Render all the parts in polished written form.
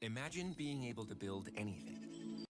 Imagine being able to build anything.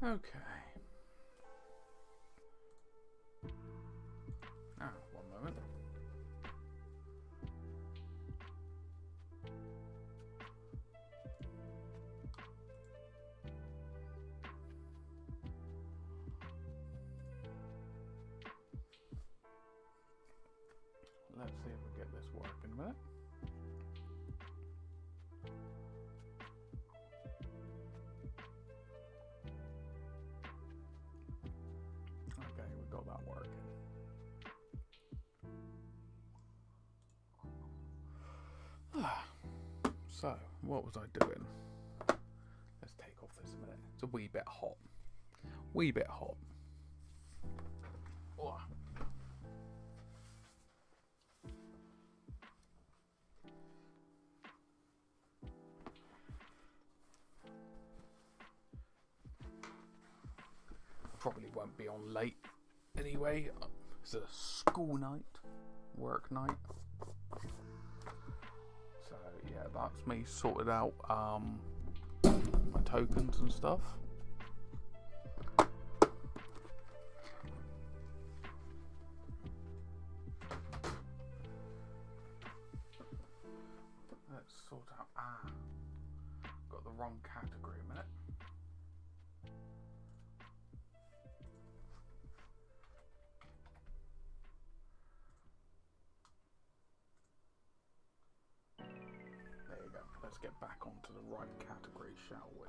Okay. Ah, one moment. Let's see if we get this working a minute. Okay, we got that working. So, what was I doing? Let's take off this a minute. It's a wee bit hot. Wee bit hot. Oh. Probably won't be on late anyway. It's a school night, work night. So yeah, that's me sorted out my tokens and stuff. Let's sort out. Got the wrong category a minute. There you go. Let's get back onto the right category, shall we?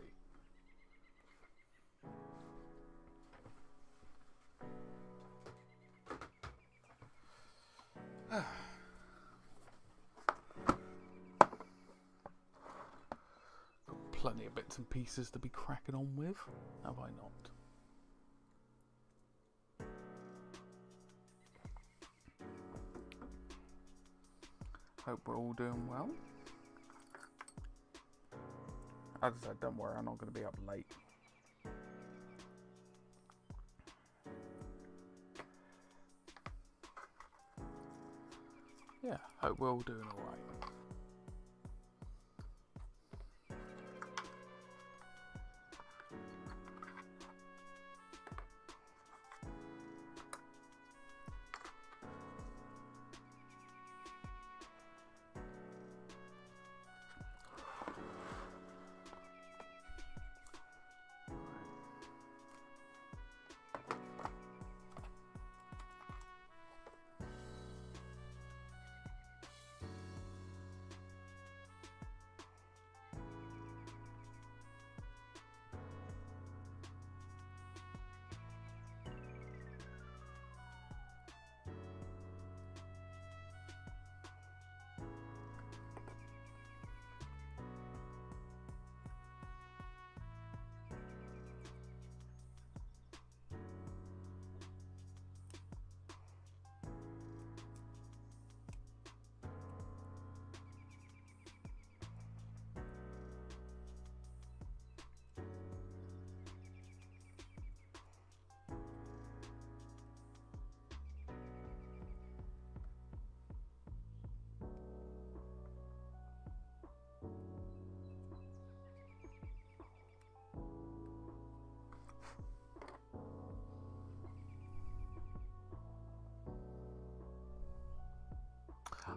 Got plenty of bits and pieces to be cracking on with, have I not? Hope we're all doing well. As I said, don't worry, I'm not going to be up late. Yeah, hope we're all doing alright.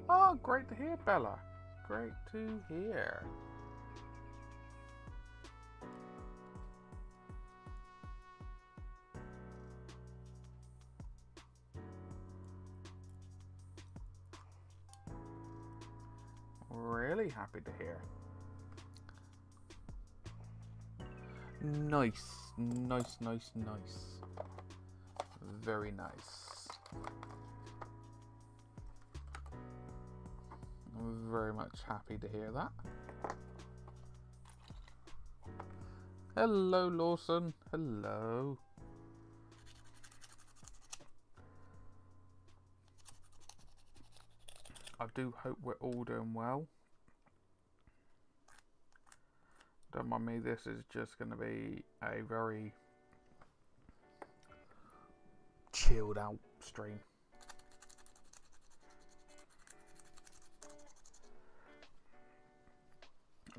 Oh, great to hear, Bella. Great to hear. Really happy to hear. Nice, nice, nice, nice. Very nice. I'm very much happy to hear that. Hello, Lawson. Hello. I do hope we're all doing well. Don't mind me, this is just going to be a very chilled out stream.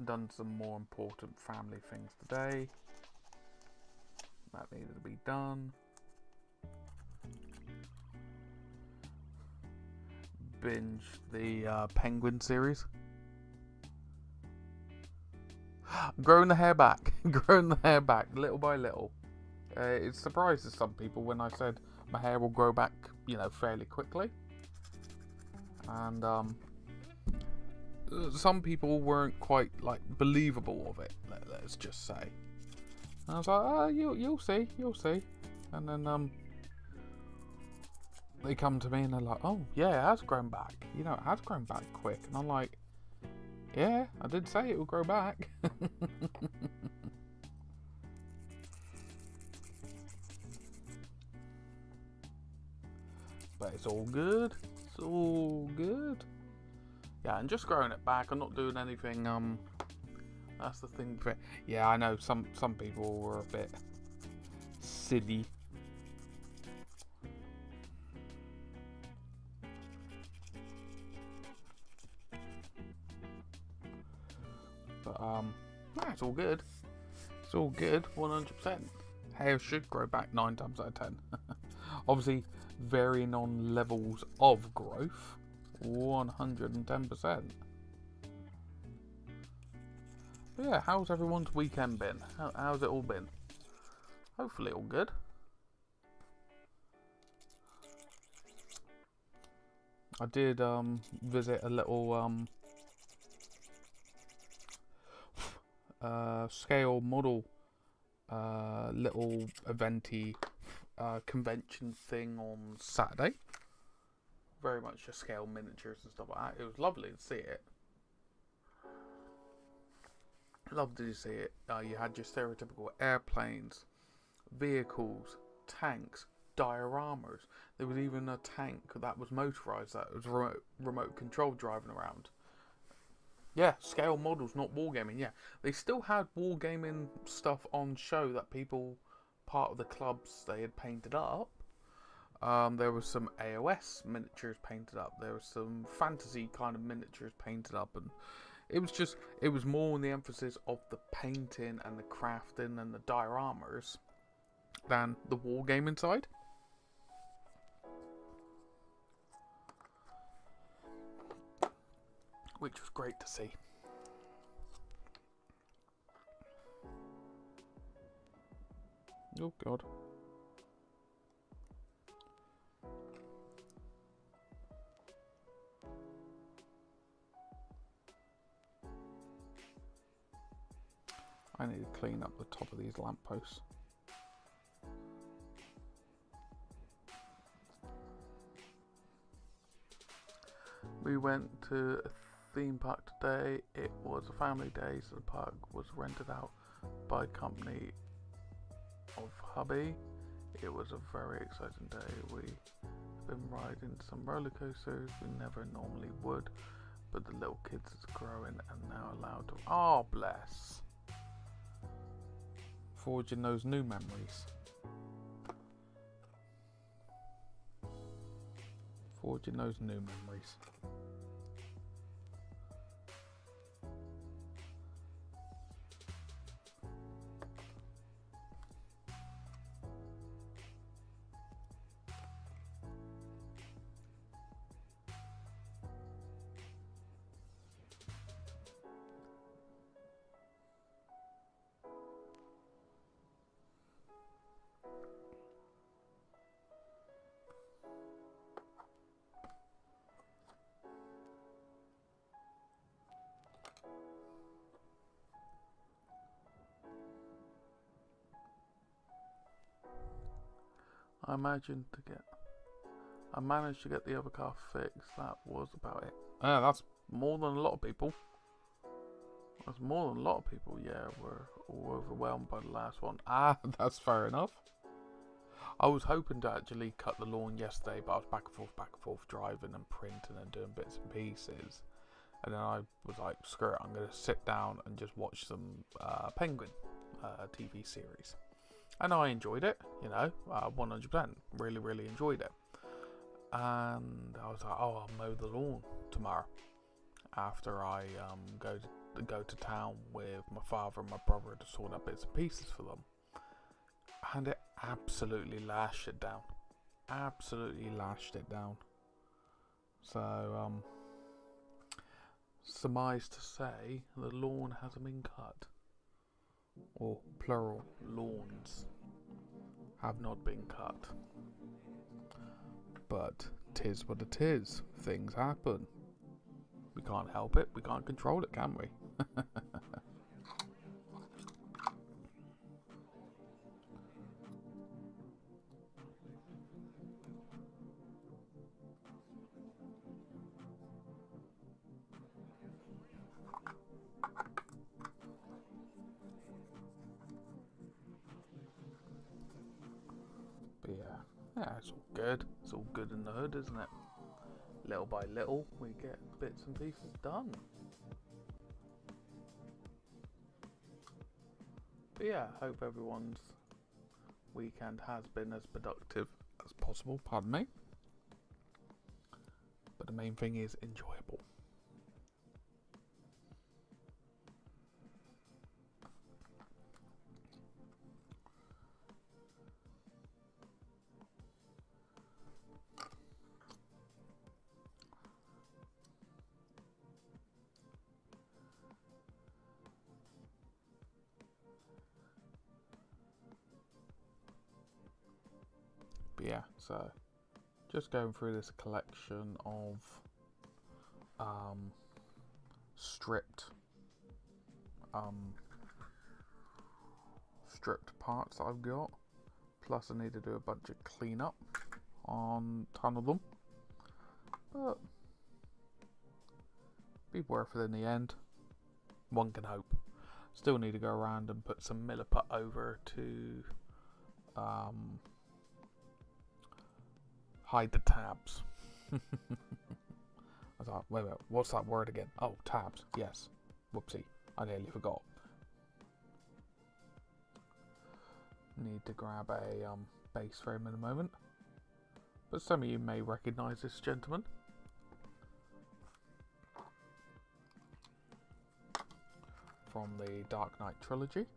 Done some more important family things today. That needed to be done. Binge the Penguin series. Growing the hair back. Growing the hair back little by little. It surprises some people when I said my hair will grow back, you know, fairly quickly. And some people weren't quite like believable of it. Let's just say. And I was like, oh, you'll see. And then they come to me and they're like, oh yeah, it has grown back. You know, it has grown back quick. And I'm like, yeah, I did say it would grow back. But it's all good. It's all good. Yeah, and just growing it back. I'm not doing anything. That's the thing. Yeah, I know some people were a bit silly. But it's all good. It's all good. 100%. Hair should grow back 9 times out of 10. Obviously, varying on levels of growth. 110%. But yeah, how's everyone's weekend been? How's it all been? Hopefully all good. I did visit a little scale model little eventy convention thing on Saturday. Very much just scale miniatures and stuff like that. It was lovely to see it. Lovely to see it. You had your stereotypical airplanes, vehicles, tanks, dioramas. There was even a tank that was motorised, that was remote control driving around. Yeah, scale models, not wargaming. Yeah, they still had wargaming stuff on show that people, part of the clubs, they had painted up. There was some AOS miniatures painted up. There was some fantasy kind of miniatures painted up, and it was more on the emphasis of the painting and the crafting and the dioramas than the wargaming side. Which was great to see. Oh God. I need to clean up the top of these lampposts. We went to a theme park today. It was a family day, so the park was rented out by a company of hubby. It was a very exciting day. We've been riding some roller coasters we never normally would, but the little kids is growing and now allowed to. Oh, bless. Forging those new memories. Forging those new memories. I managed to get the other car fixed. That was about it. Yeah, that's more than a lot of people. That's more than a lot of people. Yeah, were all overwhelmed by the last one. Ah, that's fair enough. I was hoping to actually cut the lawn yesterday, but I was back and forth driving and printing and doing bits and pieces. And then I was like, screw it, I'm going to sit down and just watch some Penguin TV series. And I enjoyed it, 100%. Really, really enjoyed it. And I was like, oh, I'll mow the lawn tomorrow after I go to town with my father and my brother to sort out bits and pieces for them. and it absolutely lashed it down. Absolutely lashed it down. So, surmise to say the lawn hasn't been cut. Or plural, lawns have not been cut. But 'tis what it is. Things happen. We can't help it. We can't control it, can we? But yeah, it's all good. It's all good in the hood, isn't it? Little by little, we get bits and pieces done. But yeah, hope everyone's weekend has been as productive as possible. Pardon me. But the main thing is enjoyable. But yeah, so just going through this collection of stripped parts that I've got. Plus I need to do a bunch of cleanup on a ton of them. But be worth it in the end. One can hope. Still need to go around and put some milliput over to hide the tabs. I thought, wait, what's that word again? Oh, tabs. Yes. Whoopsie. I nearly forgot. Need to grab a base frame in a moment. But some of you may recognise this gentleman. From the Dark Knight trilogy.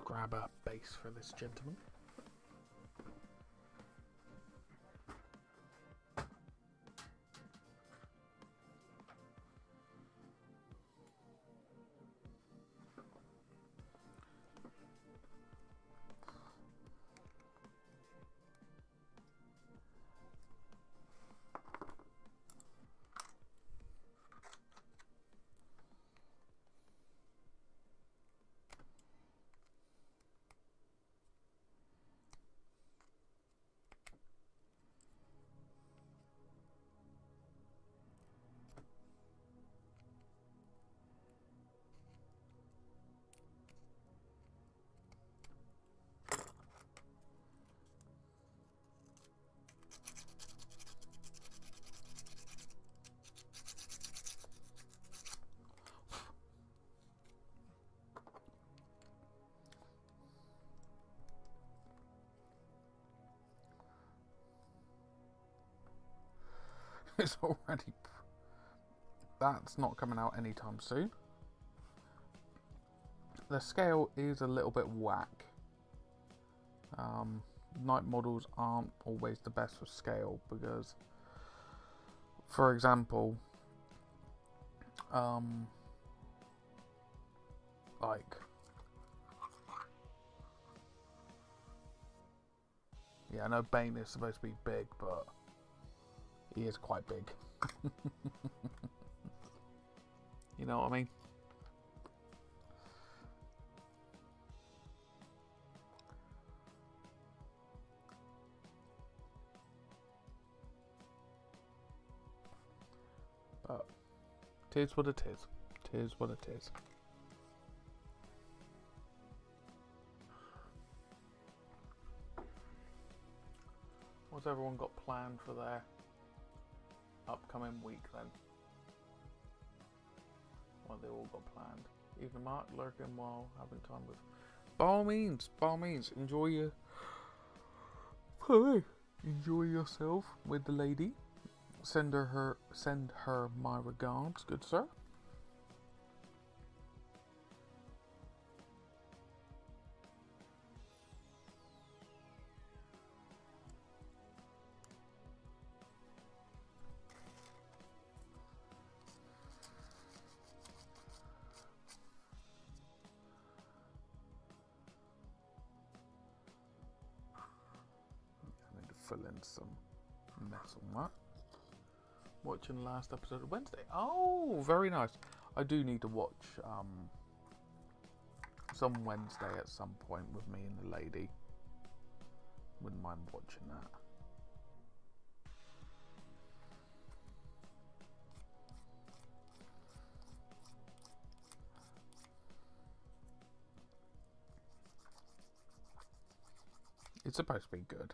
Grab a base for this gentleman. It's already... That's not coming out anytime soon. The scale is a little bit whack. Night models aren't always the best for scale because, for example, like, yeah, I know Bane is supposed to be big, but he is quite big. You know what I mean? But tis what it is. Tis what it is. What's everyone got planned for their upcoming week then? What they all got planned? Even Mark lurking while having time with. By all means, enjoy yourself with the lady. Send her my regards, good sir. I need to fill in some mess on that. Watching the last episode of Wednesday. Oh, very nice. I do need to watch some Wednesday at some point with me and the lady. Wouldn't mind watching that. It's supposed to be good.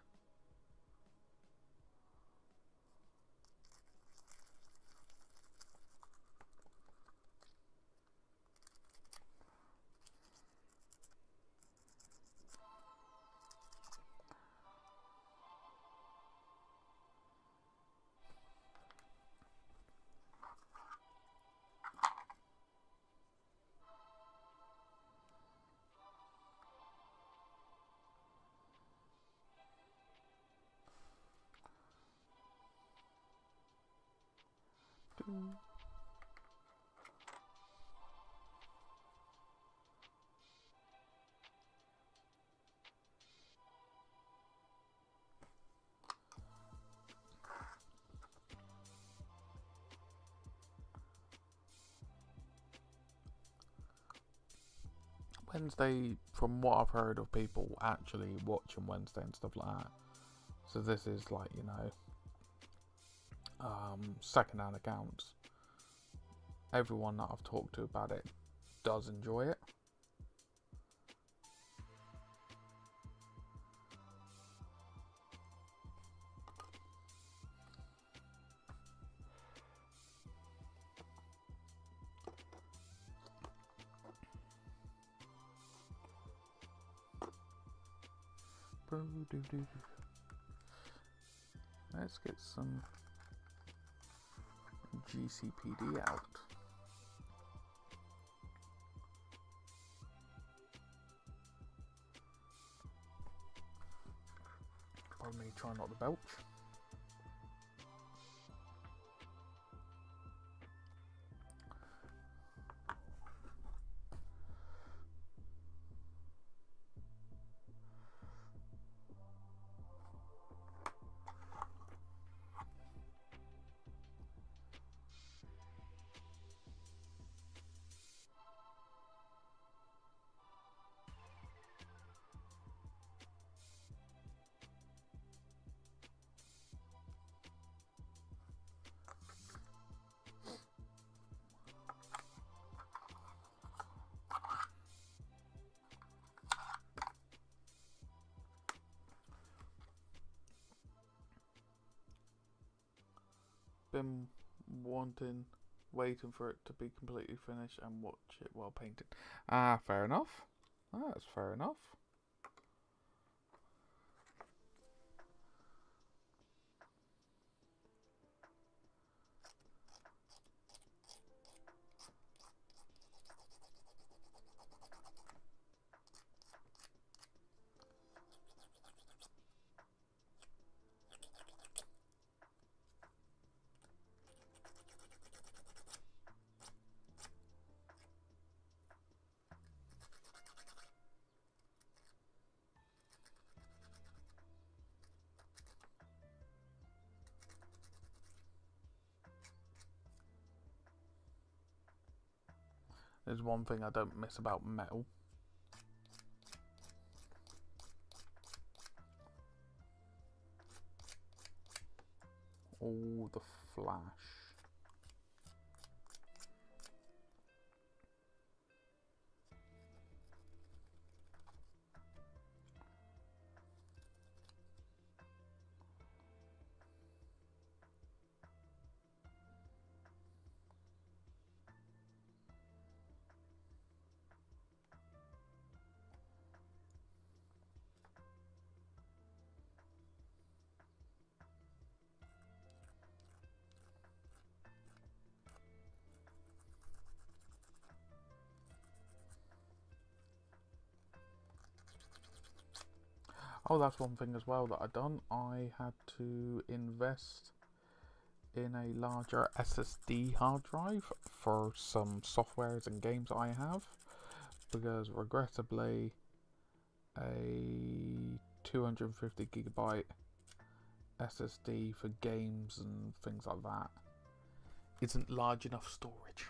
Wednesday, from what I've heard of people actually watching Wednesday and stuff like that. So this is like, you know, second-hand accounts. Everyone that I've talked to about it does enjoy it. Let's get some GCPD out. Pardon me, try not to belch. Been waiting for it to be completely finished and watch it while painting. Ah, fair enough. That's fair enough. There's one thing I don't miss about metal. Oh, the flash. Oh, that's one thing as well that I done. I had to invest in a larger SSD hard drive for some softwares and games I have, because regrettably a 250 gigabyte SSD for games and things like that isn't large enough storage.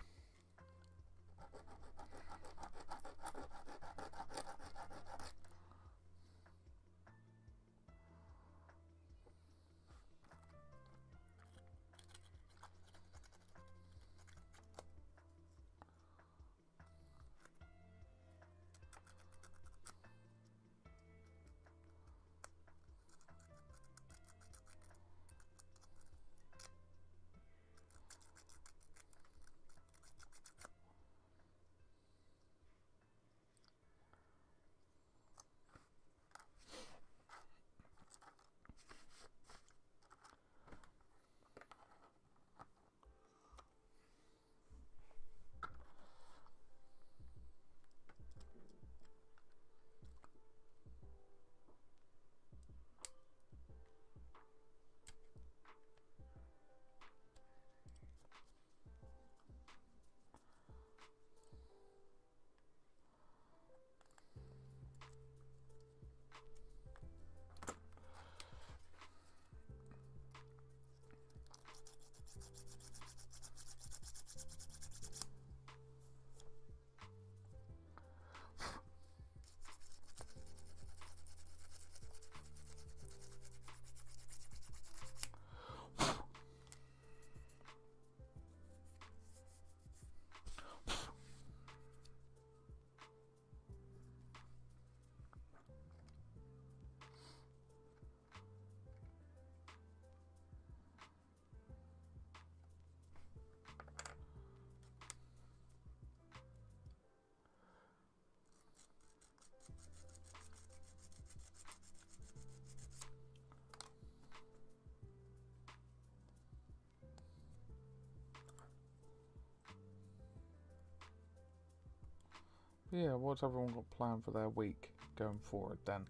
Yeah, what's everyone got planned for their week going forward then?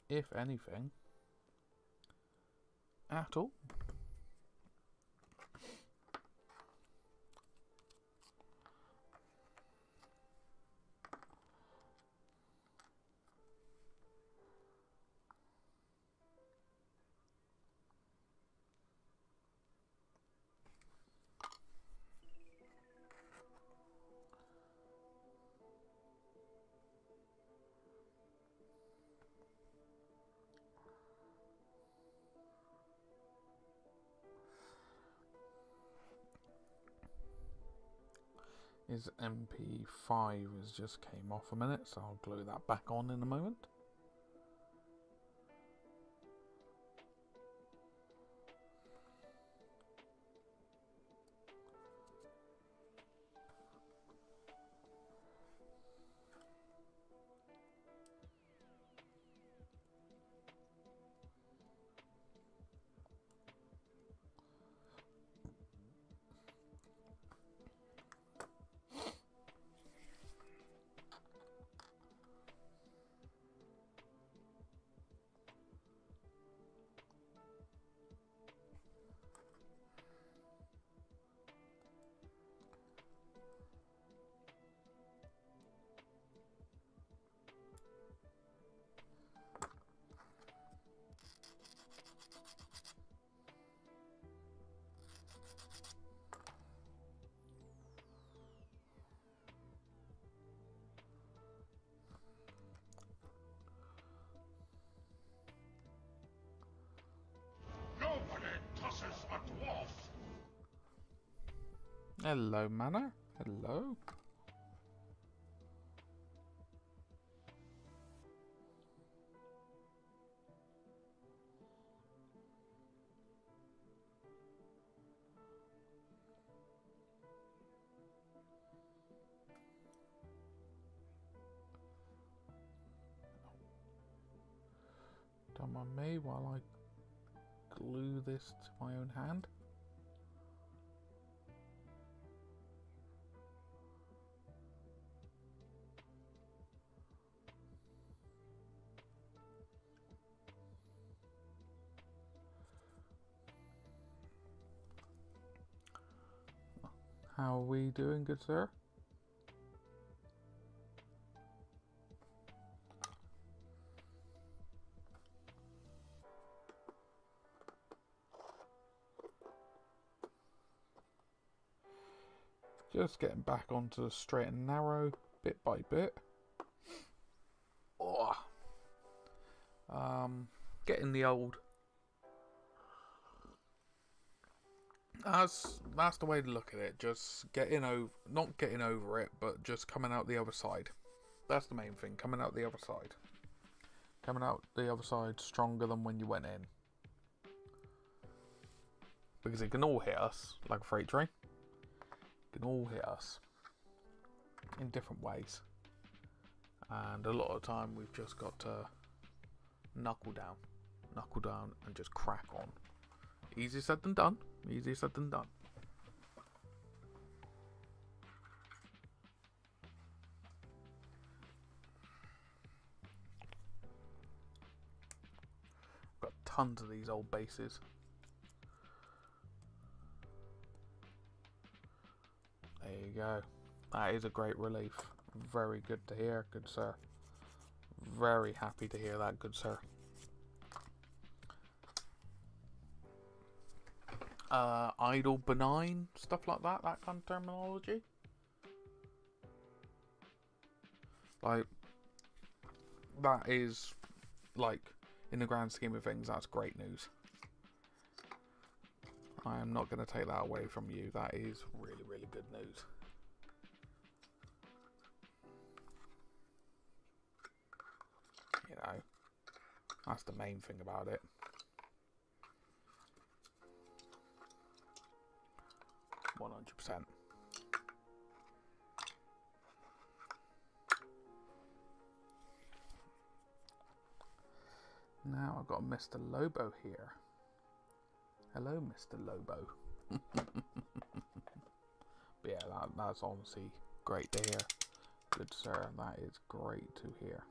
If anything, at all. His MP5 has just came off a minute, so I'll glue that back on in a moment. Hello, Manor. Hello. Don't mind me while I glue this to my own hand. How are we doing, good sir? Just getting back onto the straight and narrow, bit by bit. Oh. Getting the old. That's the way to look at it. Just getting over, not getting over it, but just coming out the other side. That's the main thing. Coming out the other side. Coming out the other side stronger than when you went in. Because it can all hit us like a freight train. It can all hit us in different ways. And a lot of the time we've just got to knuckle down, and just crack on. Easier said than done. Easier said than done. Got tons of these old bases. There you go. That is a great relief. Very good to hear, good sir. Very happy to hear that, good sir. Idle, benign, stuff like that kind of terminology. Like, that is, like, in the grand scheme of things, that's great news. I am not going to take that away from you. That is really, really good news. You know, that's the main thing about it. %. Now I've got Mr. Lobo here. Hello, Mr. Lobo. But yeah, that's honestly great to hear. Good sir, that is great to hear.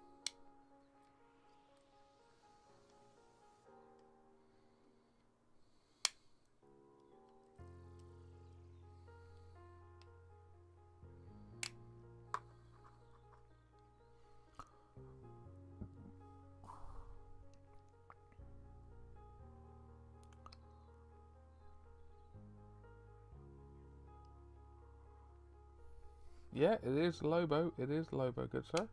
Yeah, it is Lobo. It is Lobo, good sir.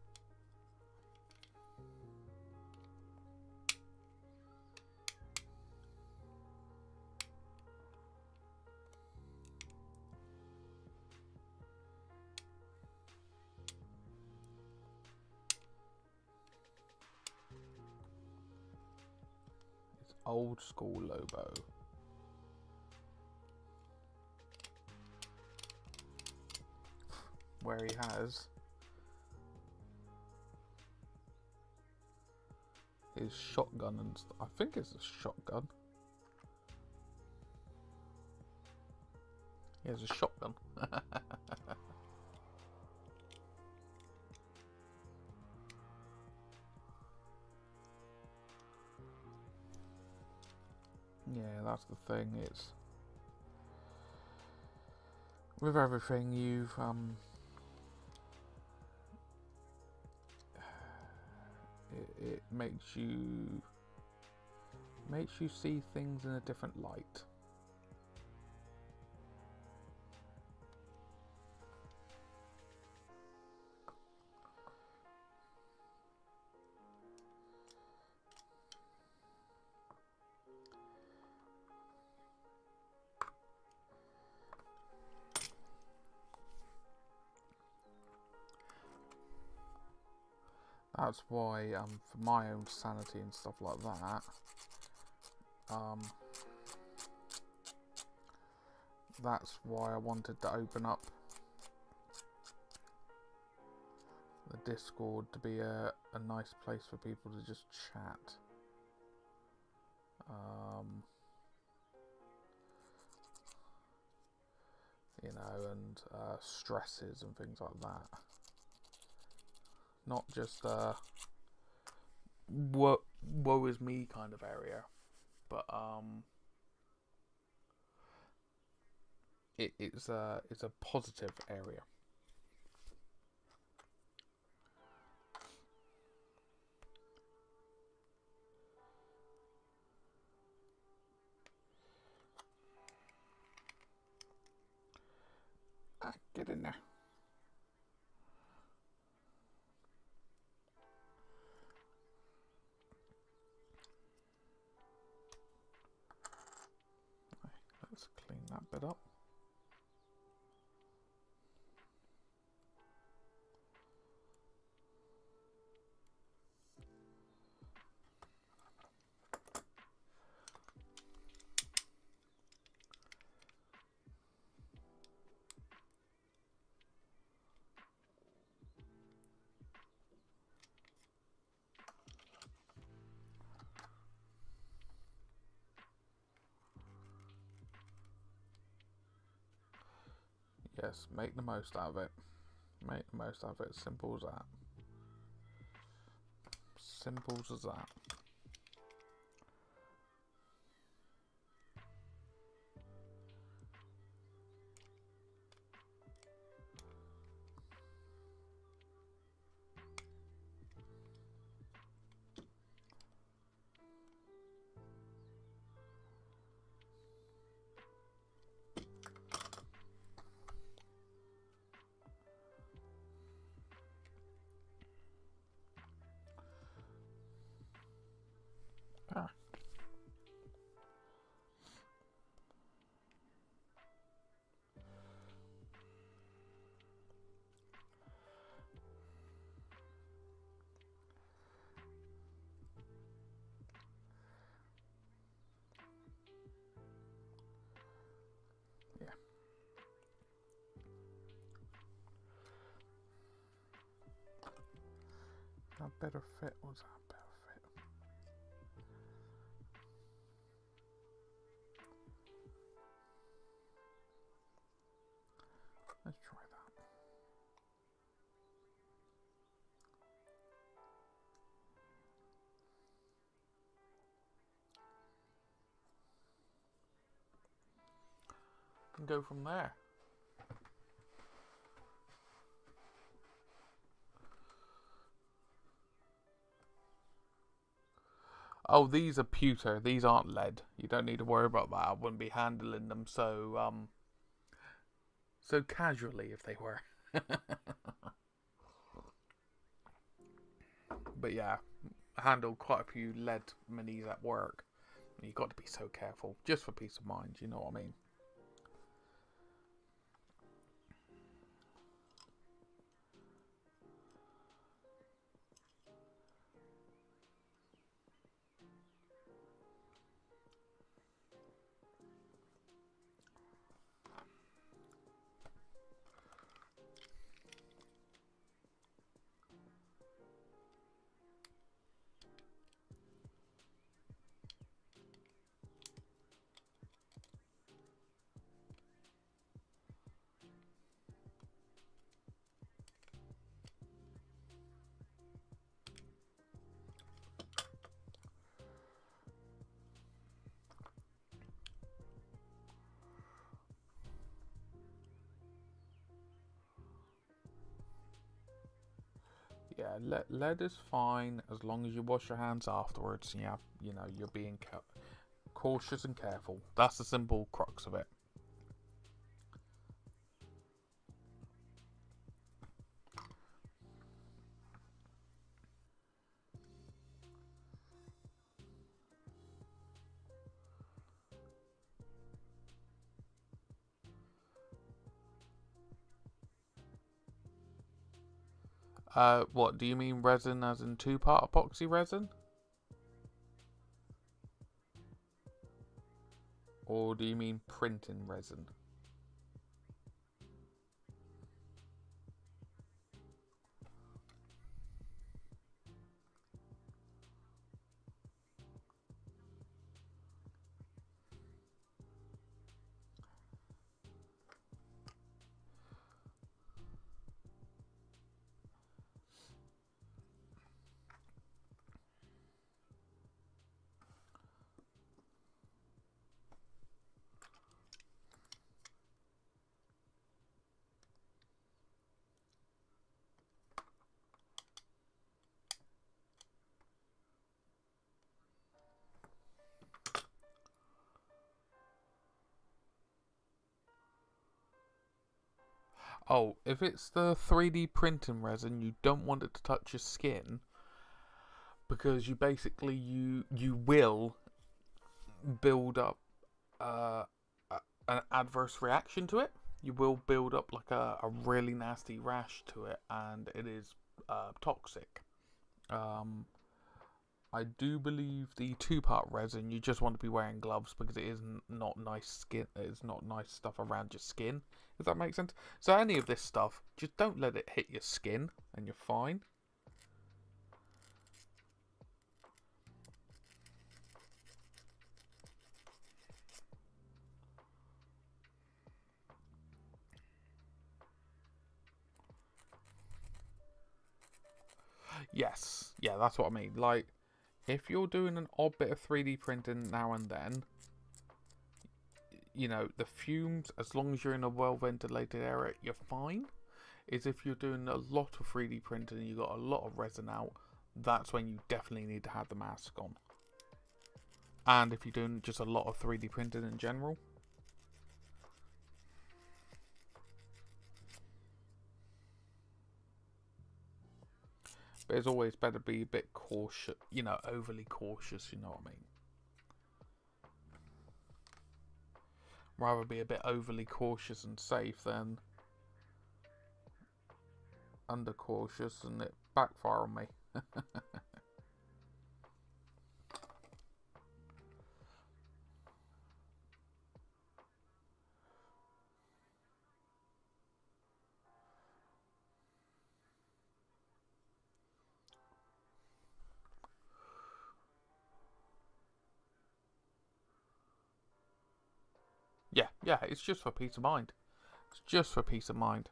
It's old school Lobo. Where he has his shotgun and I think it's a shotgun. He has a shotgun. Yeah, that's the thing. It's with everything you've it makes you see things in a different light. That's why, for my own sanity and stuff like that, that's why I wanted to open up the Discord to be a nice place for people to just chat. You know, and stresses and things like that. Not just woe is me kind of area, but it's a positive area. Get in there. Let's clean that bit up. Yes, make the most out of it. Make the most out of it. Simple as that. Simple as that. Ah. Yeah. That better fit. Was that better fit? Let's try that. And go from there. Oh, these are pewter. These aren't lead. You don't need to worry about that. I wouldn't be handling them so casually if they were. But yeah, I handled quite a few lead minis at work. You've got to be so careful, just for peace of mind. You know what I mean? Yeah, lead is fine as long as you wash your hands afterwards. Yeah, you know, you're being cautious and careful. That's the simple crux of it. What do you mean resin as in two-part epoxy resin? Or do you mean printing resin? Oh, if it's the 3D printing resin, you don't want it to touch your skin, because you will build up an adverse reaction to it. You will build up like a really nasty rash to it, and it is toxic. I do believe the 2-part resin, you just want to be wearing gloves, because it is not nice skin. It's not nice stuff around your skin, if that makes sense. So any of this stuff, just don't let it hit your skin, and you're fine. Yes, yeah, that's what I mean. Like, if you're doing an odd bit of 3D printing now and then, you know, the fumes, as long as you're in a well-ventilated area, you're fine. Is if you're doing a lot of 3D printing and you got a lot of resin out, that's when you definitely need to have the mask on. And if you're doing just a lot of 3D printing in general. But it's always better to be a bit cautious, you know, overly cautious, you know what I mean? Rather be a bit overly cautious and safe than under cautious and it backfire on me. Yeah, it's just for peace of mind. It's just for peace of mind.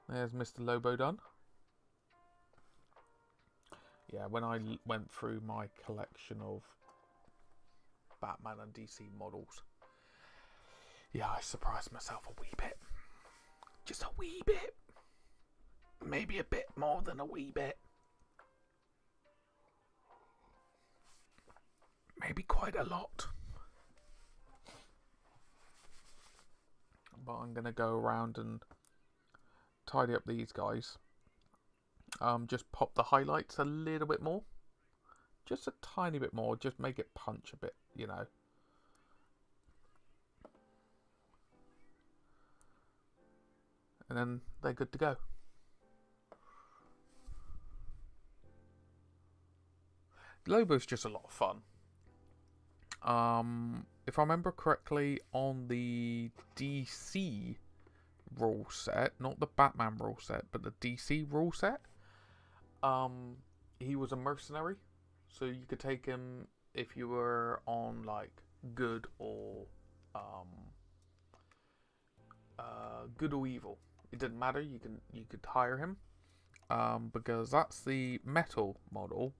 There's Mr. Lobo done. Yeah, when I went through my collection of Batman and DC models, yeah, I surprised myself a wee bit. Just a wee bit. Maybe a bit more than a wee bit. Maybe quite a lot. But I'm going to go around and tidy up these guys. Just pop the highlights a little bit more. Just a tiny bit more. Just make it punch a bit, you know. And then they're good to go. Lobo's just a lot of fun. If I remember correctly, on the DC rule set, not the Batman rule set, but the DC rule set, he was a mercenary, so you could take him if you were on like good or evil. It didn't matter. You could hire him, because that's the metal model.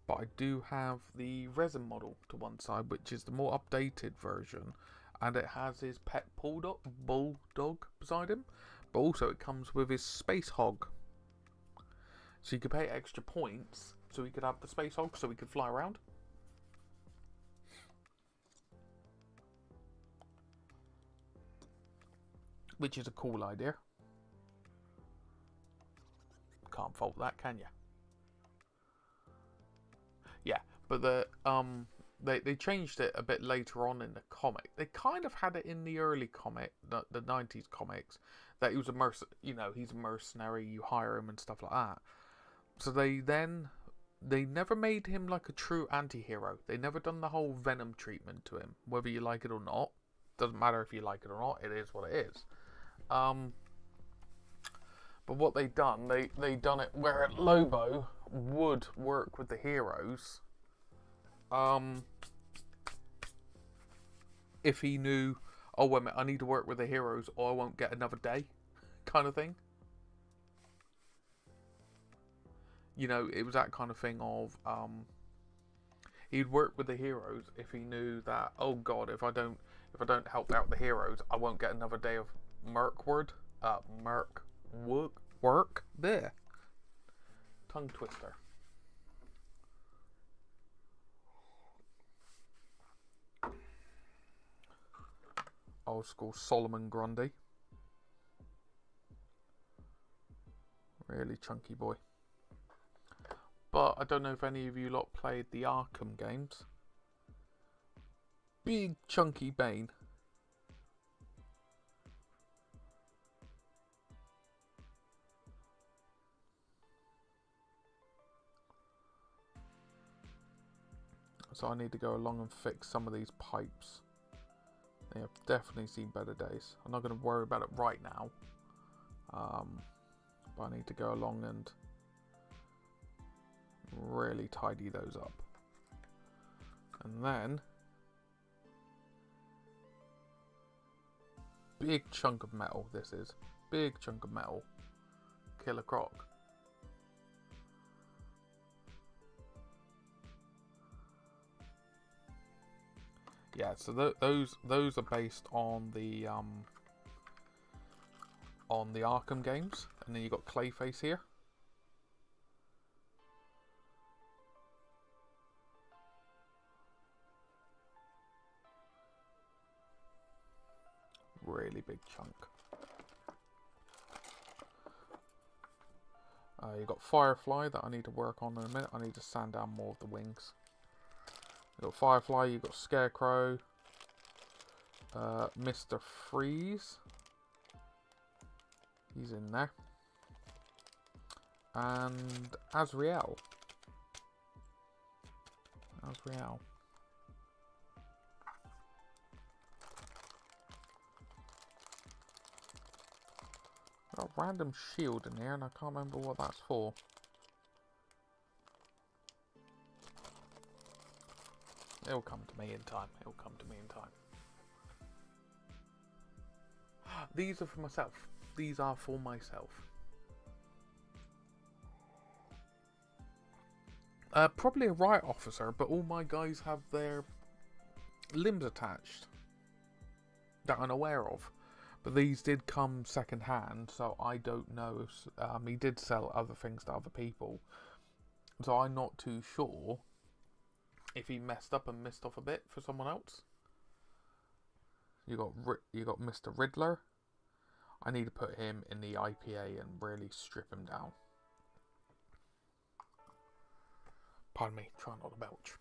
But I do have the resin model to one side, which is the more updated version, and it has his pet bulldog beside him. But also it comes with his space hog, so you could pay extra points so he could have the space hog, so he could fly around. Which is a cool idea. Can't fault that, can you? Yeah, but they changed it a bit later on in the comic. They kind of had it in the early comic, the 90s comics, that he was he's a mercenary, you hire him and stuff like that. So they never made him like a true anti-hero. They never done the whole Venom treatment to him, whether you like it or not. Doesn't matter if you like it or not, it is what it is. But what they done it where Lobo would work with the heroes. If he knew, oh wait a minute, I need to work with the heroes or I won't get another day, kind of thing. You know, it was that kind of thing of he'd work with the heroes if he knew that, oh god, if I don't help out the heroes, I won't get another day of work there. Tongue twister. old school Solomon Grundy. Really chunky boy. But I don't know if any of you lot played the Arkham games. Big chunky Bane. So I need to go along and fix some of these pipes. They have definitely seen better days. I'm not going to worry about it right now. But I need to go along and really tidy those up. And then, big chunk of metal this is. Big chunk of metal. Killer Croc. Yeah, so those are based on the Arkham games, and then you got Clayface here. Really big chunk. You got Firefly that I need to work on in a minute. I need to sand down more of the wings. You got Firefly, you got Scarecrow, Mr. Freeze. He's in there. And Azrael. Got a random shield in here and I can't remember what that's for. It'll come to me in time. These are for myself. These are for myself. Probably a riot officer, but all my guys have their limbs attached that I'm unaware of. But these did come second hand, so I don't know if he did sell other things to other people. So I'm not too sure if he messed up and missed off a bit for someone else. You got Mr. Riddler. I need to put him in the IPA and really strip him down. Pardon me, try not to belch.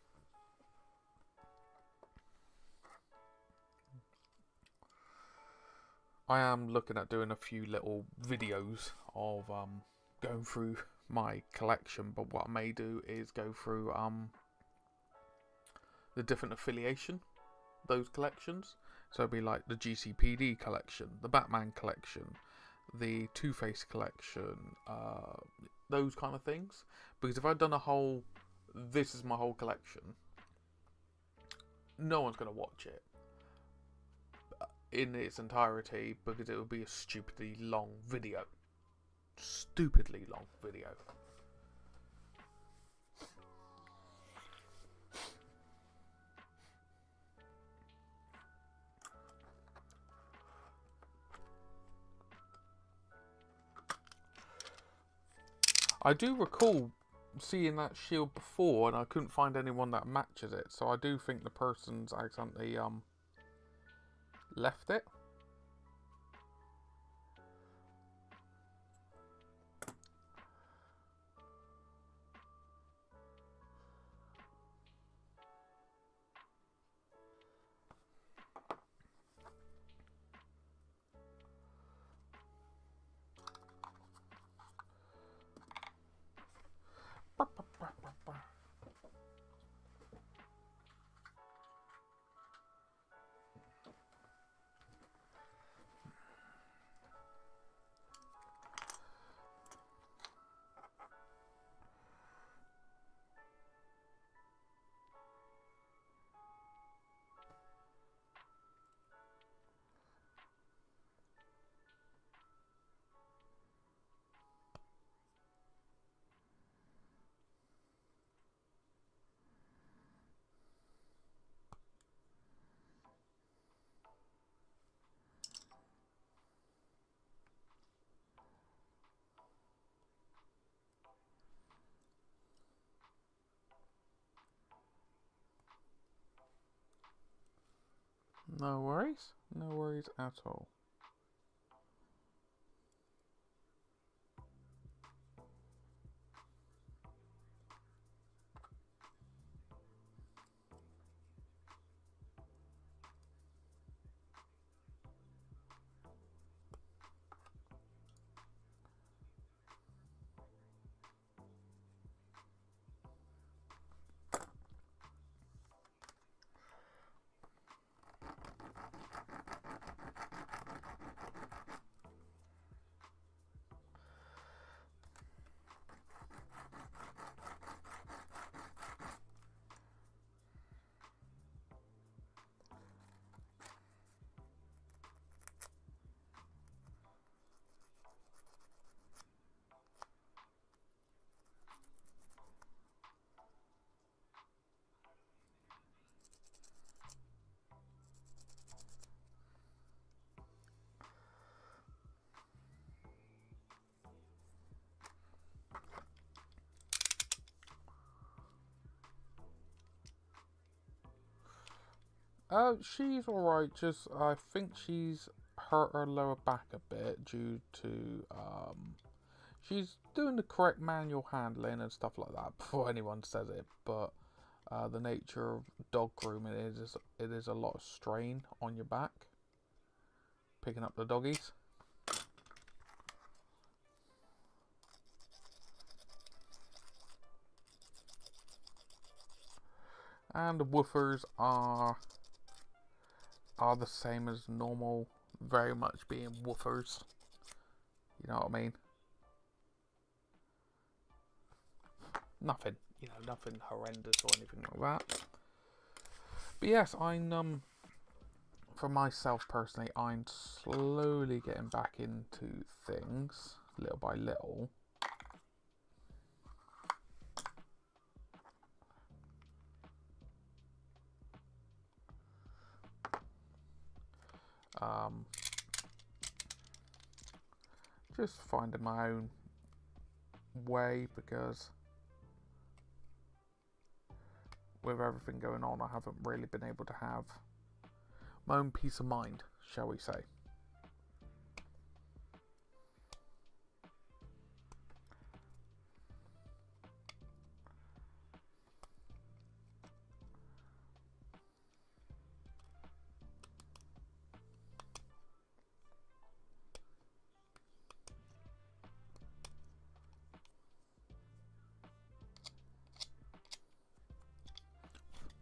I am looking at doing a few little videos of going through my collection, but what I may do is go through the different affiliation, those collections. So it'll be like the GCPD collection, the Batman collection, the Two-Face collection, those kind of things. Because if I'd done a whole, this is my whole collection, no one's going to watch it in its entirety because it would be a stupidly long video. Stupidly long video. I do recall seeing that shield before and I couldn't find anyone that matches it, so I do think the person's accidentally left it. No worries. No worries at all. She's alright, just I think she's hurt her lower back a bit due to she's doing the correct manual handling and stuff like that before anyone says it, but the nature of dog grooming is it is a lot of strain on your back picking up the doggies. And the woofers are the same as normal, very much being woofers. You know what I mean? Nothing, nothing horrendous or anything like that. But yes, for myself personally, I'm slowly getting back into things, little by little. Just finding my own way, because with everything going on, I haven't really been able to have my own peace of mind, shall we say.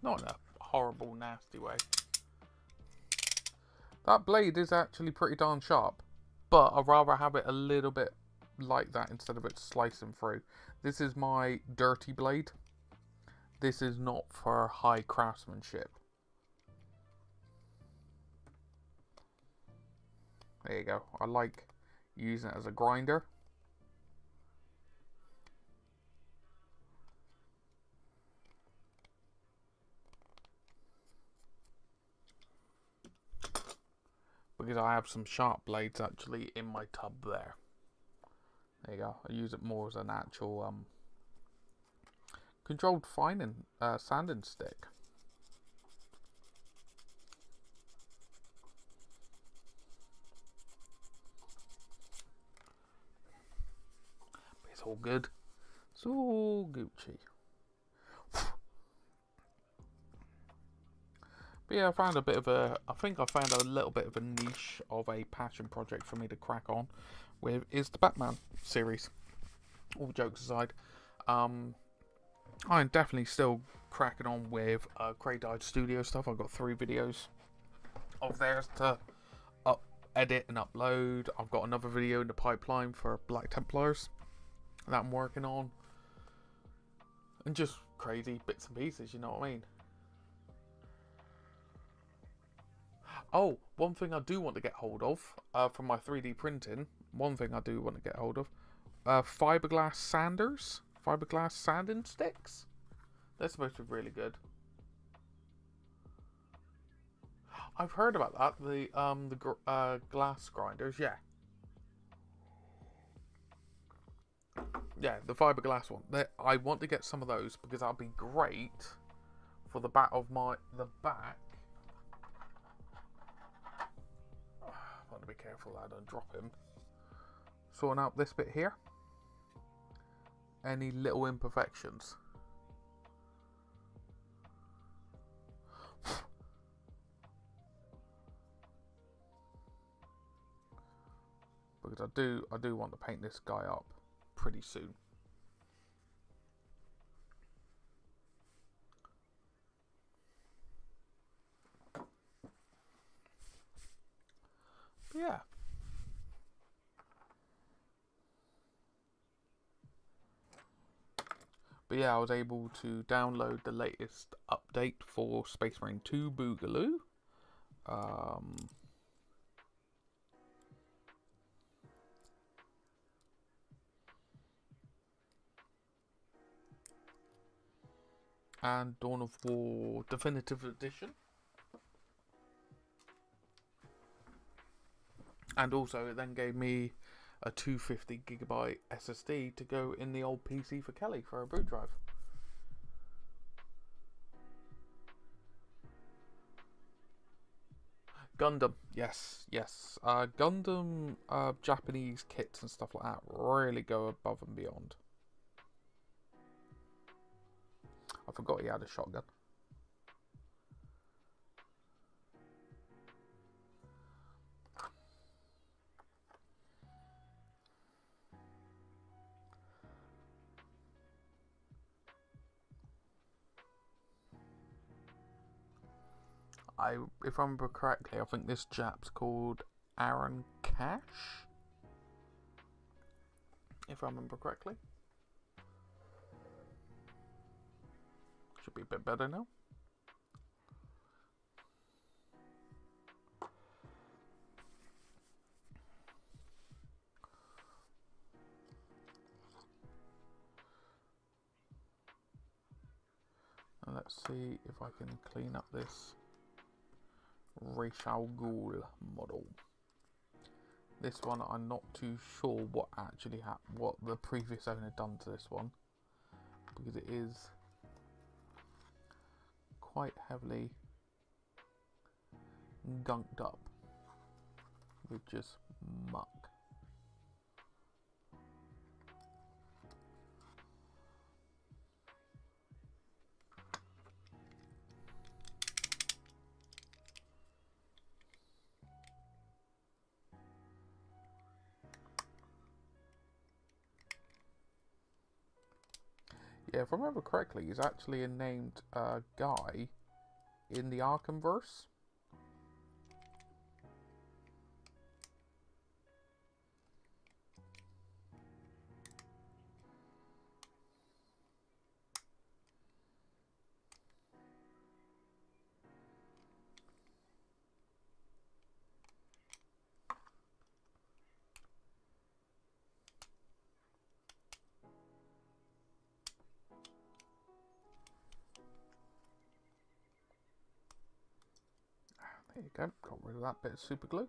Not in a horrible, nasty way. That blade is actually pretty darn sharp, but I'd rather have it a little bit like that instead of it slicing through. This is my dirty blade. This is not for high craftsmanship. There you go. I like using it as a grinder. Because I have some sharp blades actually in my tub there. There you go. I use it more as an actual controlled fining sanding stick. But it's all good. It's all Gucci. But yeah, I think I found a little bit of a niche of a passion project for me to crack on with, is the Batman series. All jokes aside, I'm definitely still cracking on with Grey-Dyed Studio stuff. I've got 3 videos of theirs to edit and upload. I've got another video in the pipeline for Black Templars that I'm working on. And just crazy bits and pieces, you know what I mean? Oh, one thing I do want to get hold of from my 3D printing, fiberglass sanders, fiberglass sanding sticks. They're supposed to be really good. I've heard about that. The glass grinders, yeah. Yeah, the fiberglass one. I want to get some of those because that'll be great for the back of the back got to be careful I don't drop him. Sorting out this bit here. Any little imperfections. Because I do want to paint this guy up pretty soon. But yeah. But yeah, I was able to download the latest update for Space Marine 2 Boogaloo. And Dawn of War Definitive Edition. And also it then gave me a 250GB SSD to go in the old PC for Kelly for a boot drive. Gundam, yes. Gundam Japanese kits and stuff like that really go above and beyond. I forgot he had a shotgun. If I remember correctly, I think this chap's called Aaron Cash. If I remember correctly. Should be a bit better now. And let's see if I can clean up this Rachel Ghoul model. This one I'm not too sure what actually what the previous owner done to this one, because it is quite heavily gunked up with just muck. Yeah, if I remember correctly, he's actually a named guy in the Arkhamverse. There you go, got rid of that bit of super glue.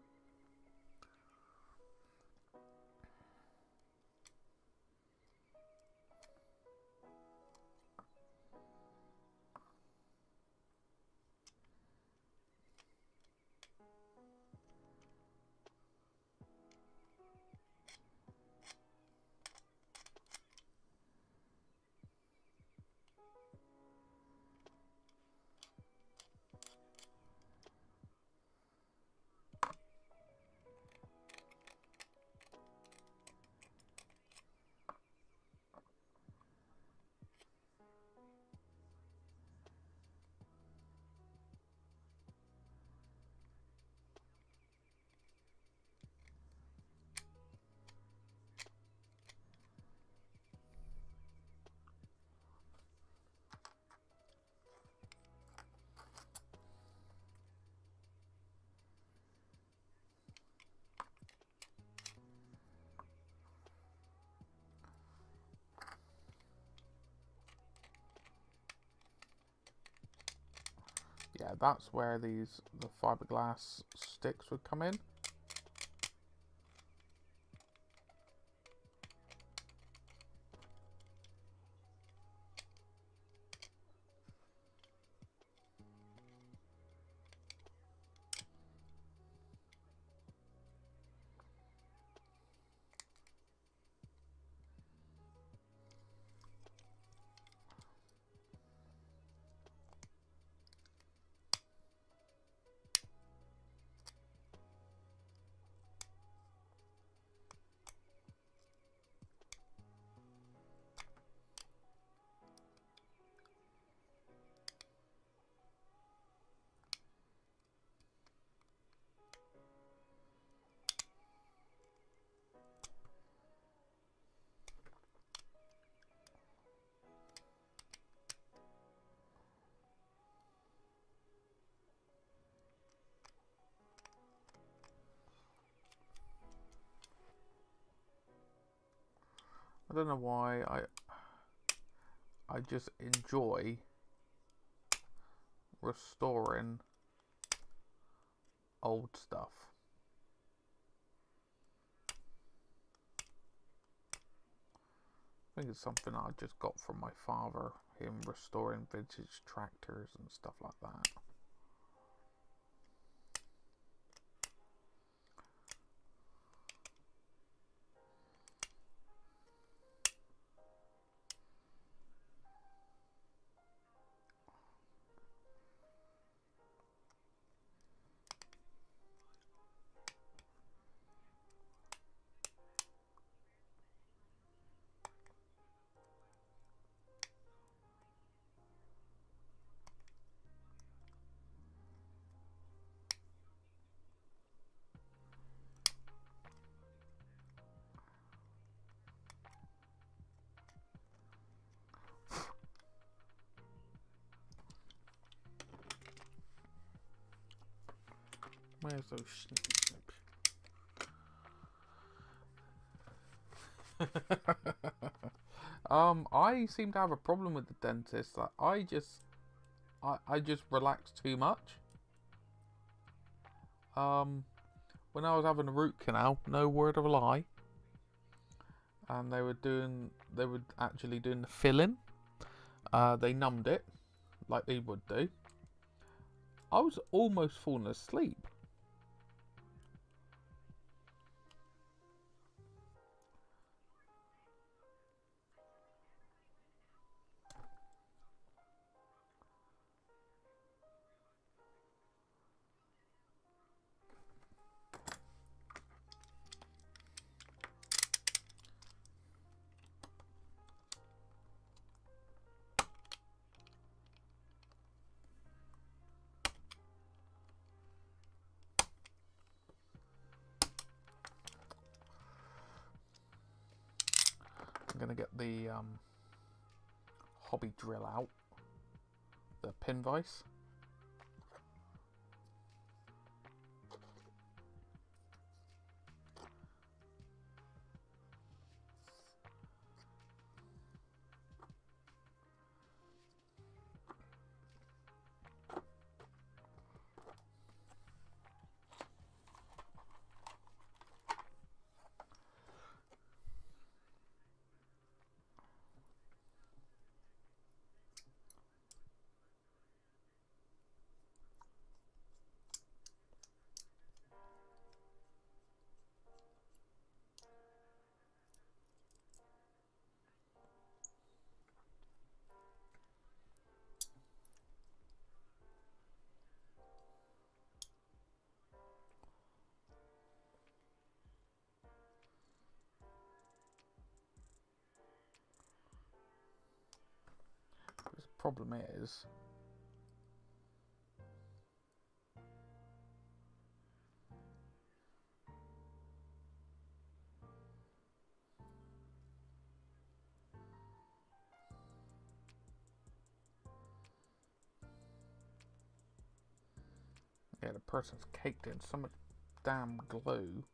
Yeah, that's where the fiberglass sticks would come in. I don't know why I just enjoy restoring old stuff. I think it's something I just got from my father, him restoring vintage tractors and stuff like that. Where's those snips? I seem to have a problem with the dentist. Like, I just relax too much. When I was having a root canal, no word of a lie, and they were actually doing the filling. They numbed it like they would do. I was almost falling asleep. I'm gonna get the hobby drill out, the pin vise. The problem is, yeah, the person's caked in so much damn glue.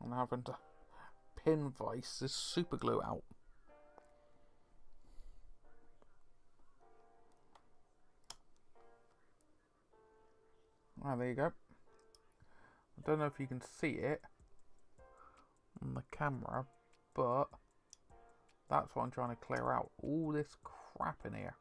I'm having to pin vise this super glue out. Ah, there you go. I don't know if you can see it on the camera, but that's what I'm trying to clear out. All this crap in here.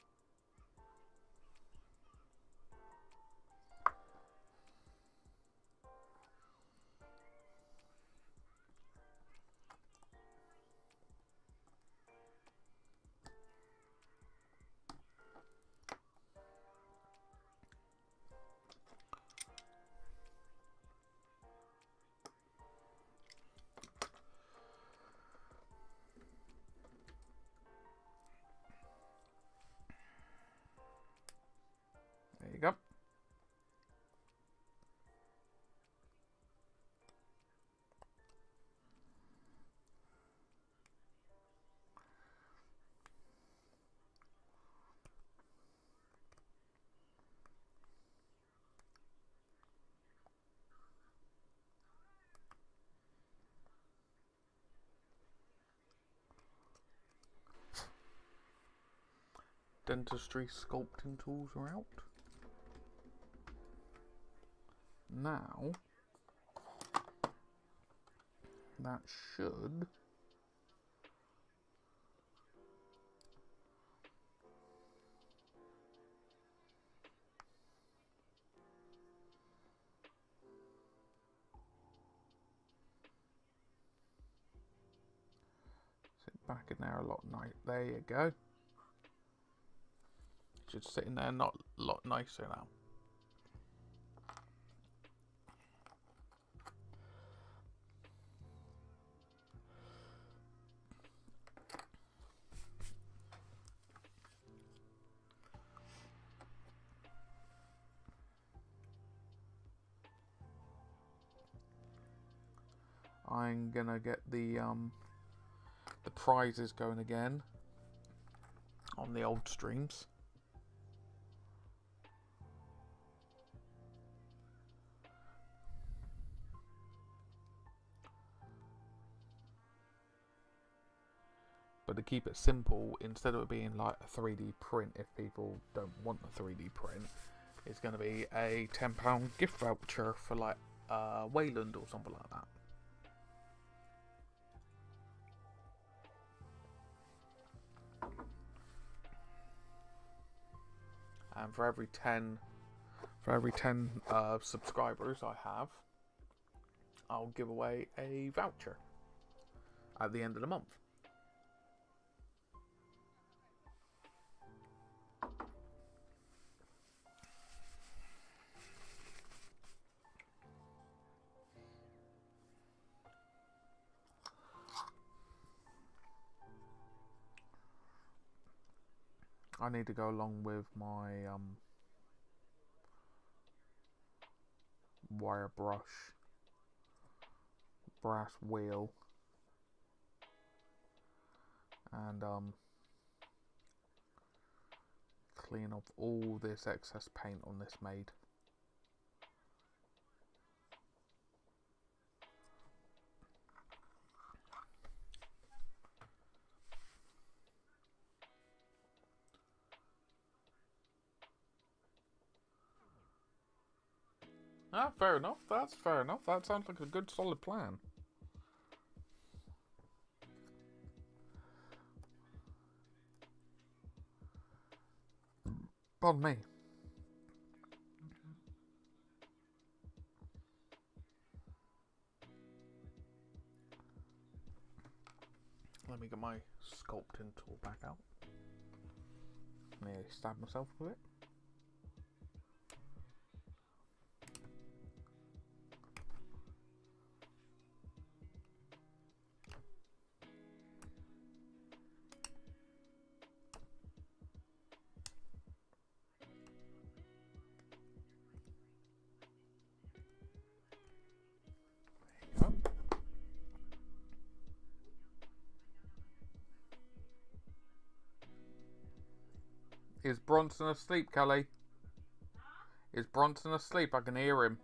dentistry sculpting tools are out. Now, that should sit back in there a lot nicer. There you go. Should sit in there not a lot nicer now. I'm gonna get the prizes going again on the old streams. But to keep it simple, instead of it being like a 3D print, if people don't want a 3D print, it's going to be a £10 gift voucher for like Wayland or something like that. And for every 10 subscribers I have, I'll give away a voucher at the end of the month. I need to go along with my wire brush, brass wheel, and clean off all this excess paint on this maid. Ah, fair enough. That's fair enough. That sounds like a good, solid plan. Pardon me. Let me get my sculpting tool back out. Nearly stabbed myself with it. Is Bronson asleep, Kelly? Is Bronson asleep? I can hear him.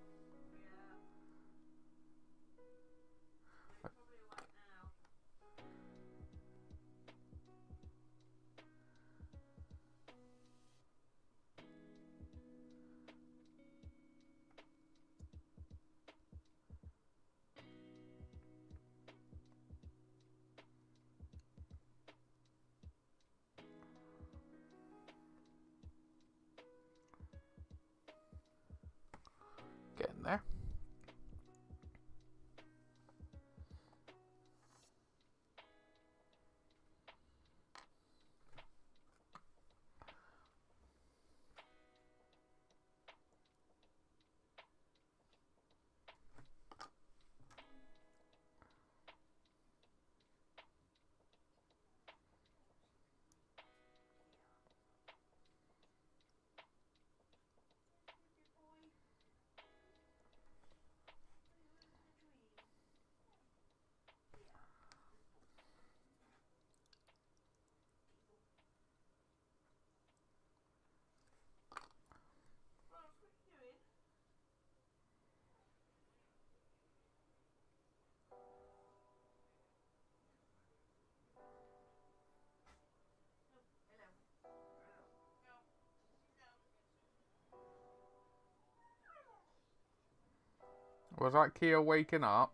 Was that Kia waking up?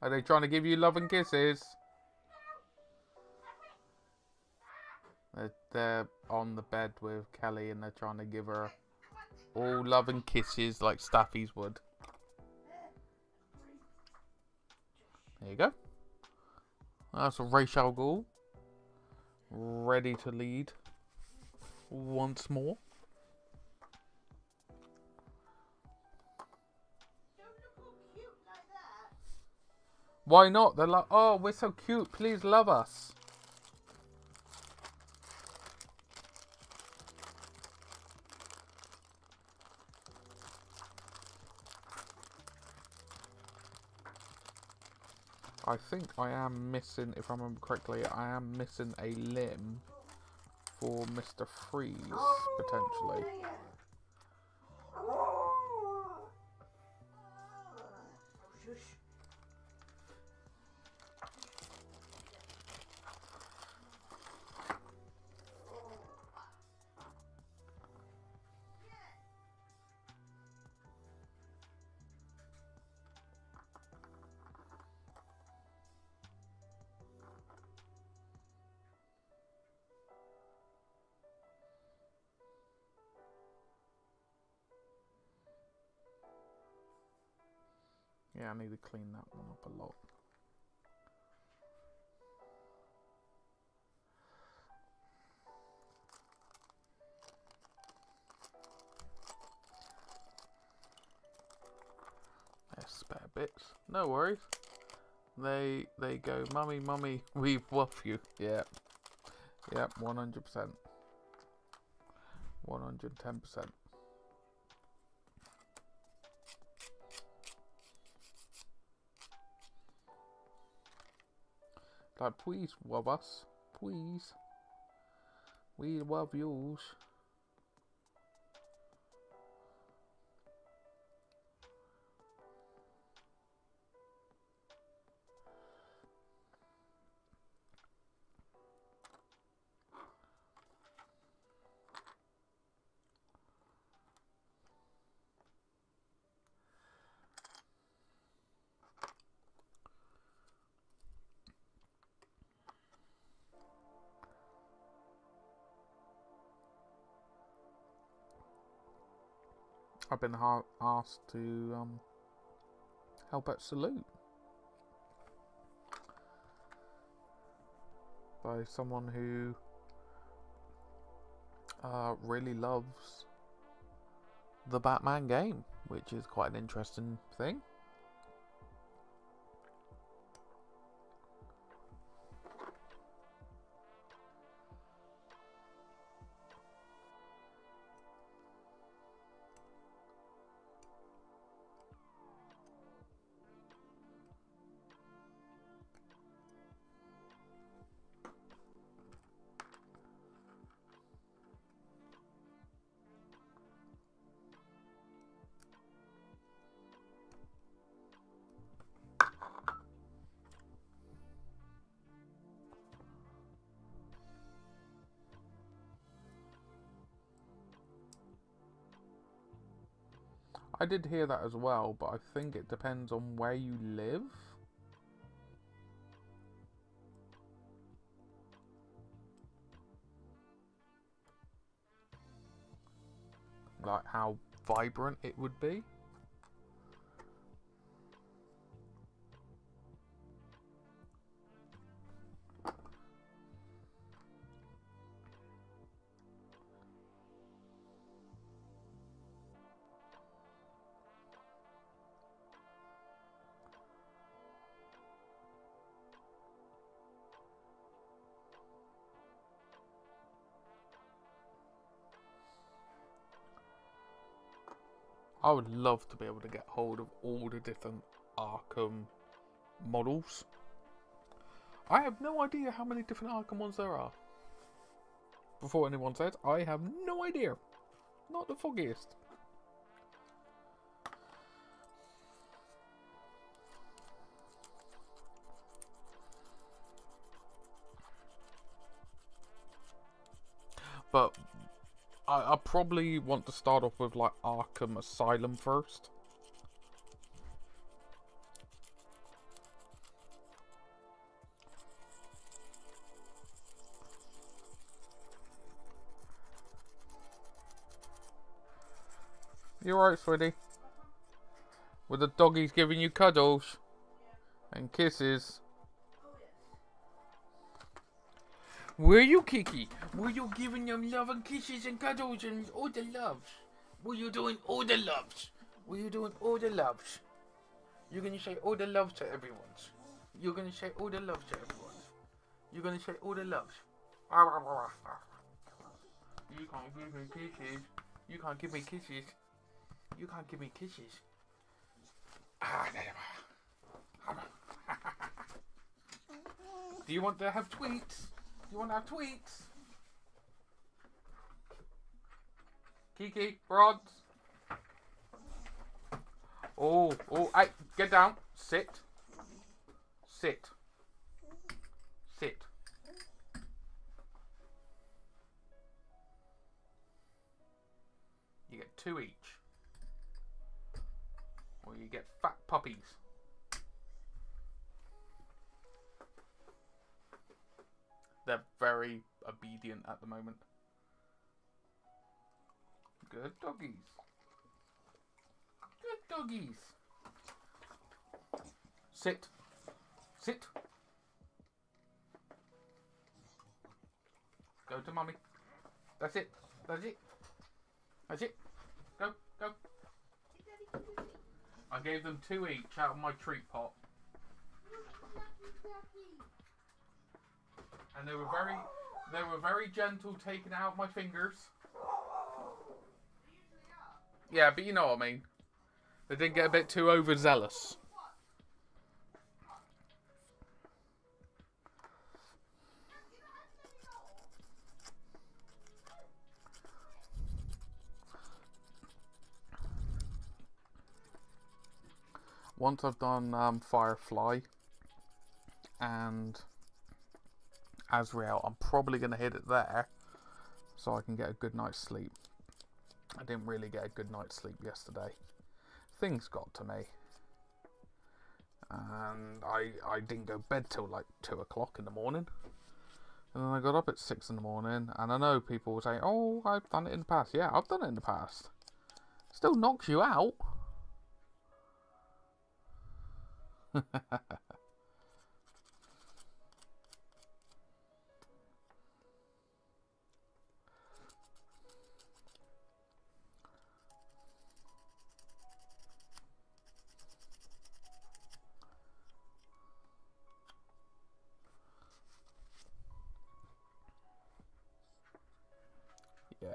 Are they trying to give you love and kisses? They're on the bed with Kelly and they're trying to give her all love and kisses like staffies would. There you go. That's a Ra's al Ghul. Ready to lead once more. Why not? They're like, oh, we're so cute. Please love us. I think I am missing, if I remember correctly, I am missing a limb for Mr. Freeze, potentially. Yeah, I need to clean that one up a lot. There's spare bits. No worries. They go, mummy, mummy, we woof you. Yeah. Yep, 100%. 110%. Like, please love us. Please. We love yours. I've been asked to help at Salute by someone who really loves the Batman game, which is quite an interesting thing. I did hear that as well, but I think it depends on where you live. Like how vibrant it would be. I would love to be able to get hold of all the different Arkham models. I have no idea how many different Arkham ones there are. Before anyone says, I have no idea. Not the foggiest. but I probably want to start off with like Arkham Asylum first. You alright, sweetie? With the doggies giving you cuddles and kisses. Were you, Kiki? Were you giving them love and kisses and cuddles and all the loves? Were you doing all the loves? Were you doing all the loves? You're gonna say all the loves to everyone. You're gonna say all the loves to everyone. You're gonna say all the loves. You can't give me kisses. You can't give me kisses. You can't give me kisses. Do you want to have tweets? Do you want to have tweets? Kiki, Rods. Oh, hey, get down. Sit. Sit. Sit. You get 2 each. Or you get fat puppies. They're very obedient at the moment. Good doggies. Good doggies. Sit. Sit. Go to mummy. That's it. That's it. That's it. Go. Go. I gave them 2 each out of my treat pot. And they were very gentle taking out my fingers. Yeah, but you know what I mean. They didn't get a bit too overzealous. Once I've done Firefly and Azrael, I'm probably going to hit it there so I can get a good night's sleep. I didn't really get a good night's sleep yesterday. Things got to me. And I didn't go to bed till like 2 o'clock in the morning. And then I got up at 6 in the morning. And I know people will say, oh, I've done it in the past. Yeah, I've done it in the past. Still knocks you out. Yeah,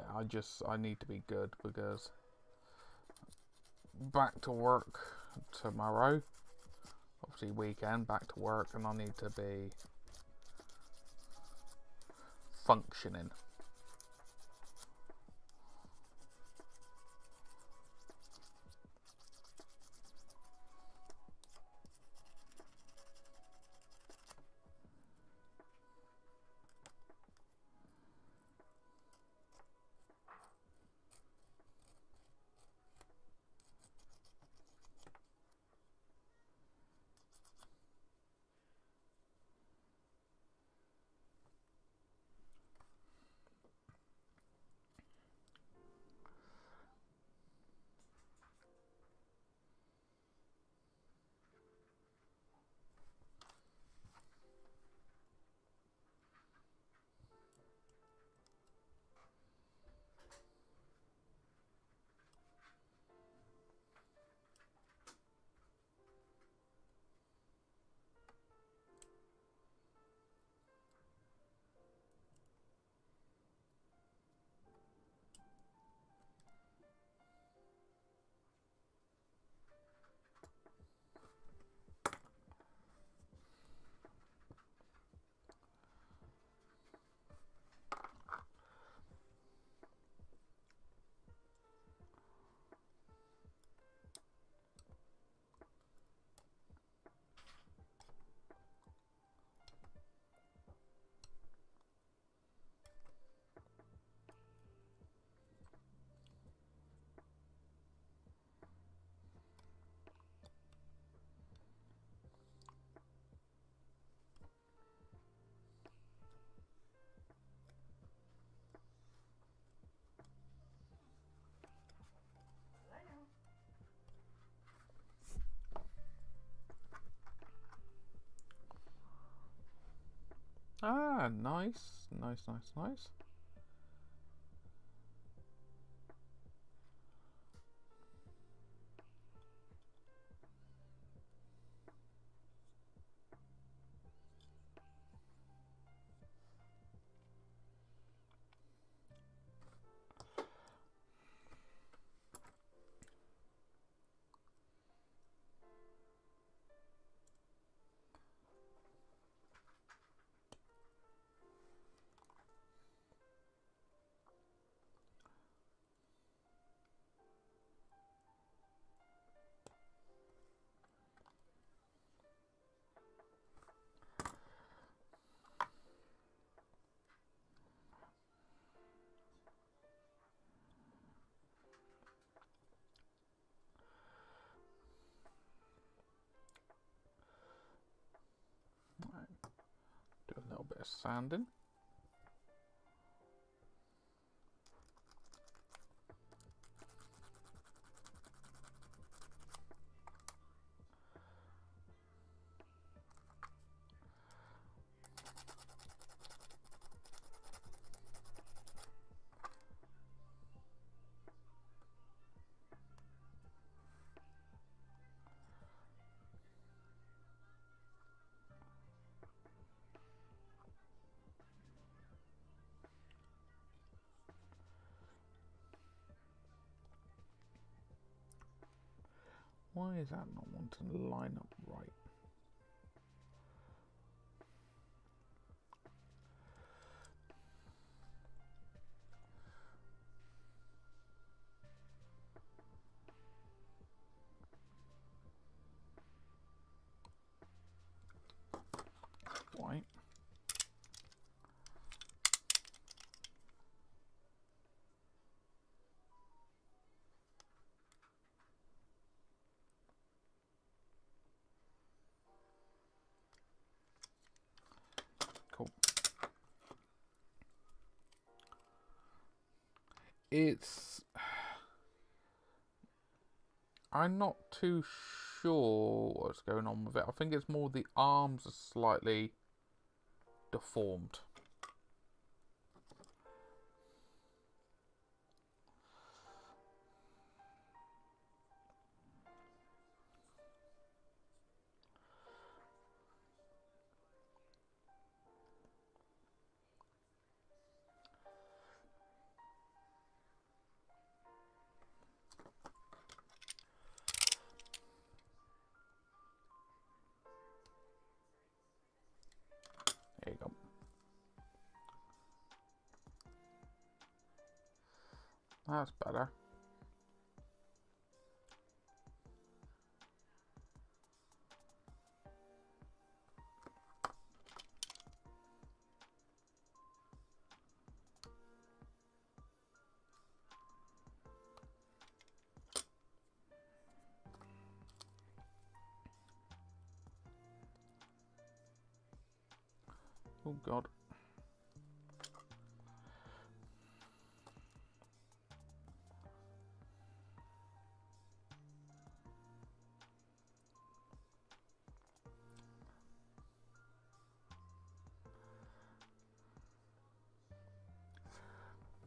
I need to be good because back to work tomorrow. Obviously weekend, back to work, and I need to be functioning. Ah, nice, nice, nice, nice. Right. Do a little bit of sanding. Why is that not wanting to line up right? White. Cool. I'm not too sure what's going on with it. I think it's more the arms are slightly deformed. There you go. That's better. Oh God.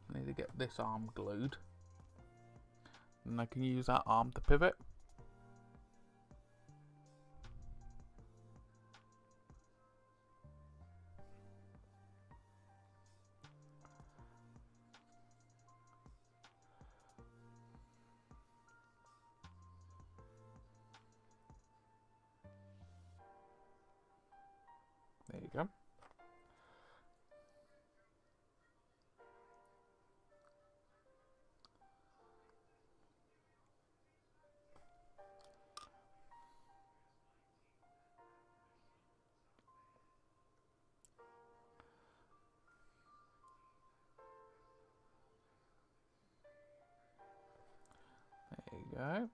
I need to get this arm glued. And I can use that arm to pivot. There you go. There you go.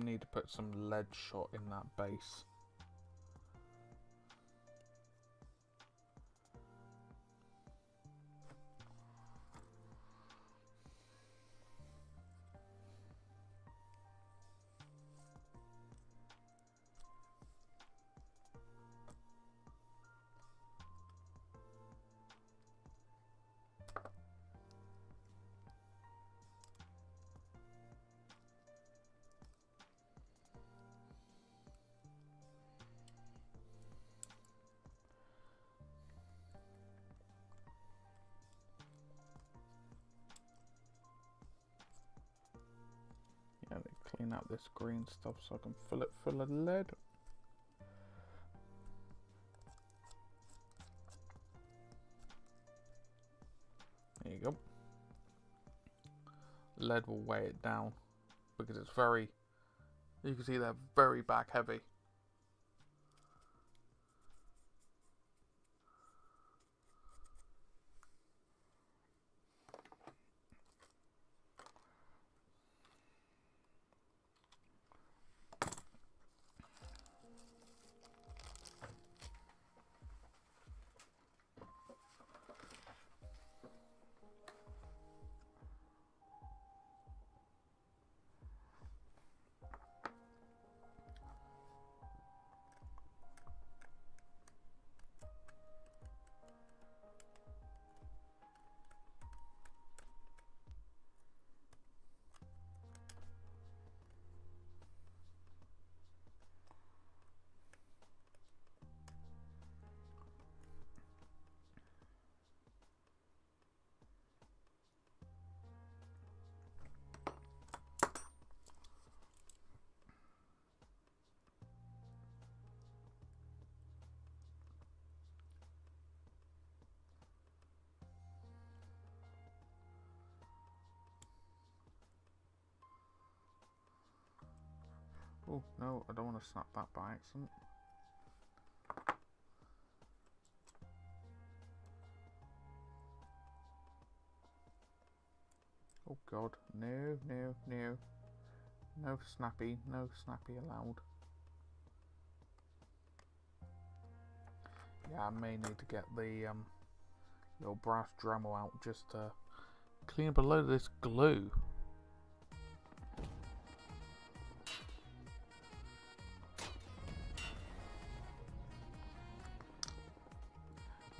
need to put some lead shot in that base. Yeah, they clean out this green stuff so I can fill it full of lead. There you go. Lead will weigh it down because it's very, you can see they're very back heavy. Oh no, I don't want to snap that by accident. Oh god, no, no, no. No snappy allowed. Yeah, I may need to get the little brass Dremel out just to clean up a load of this glue.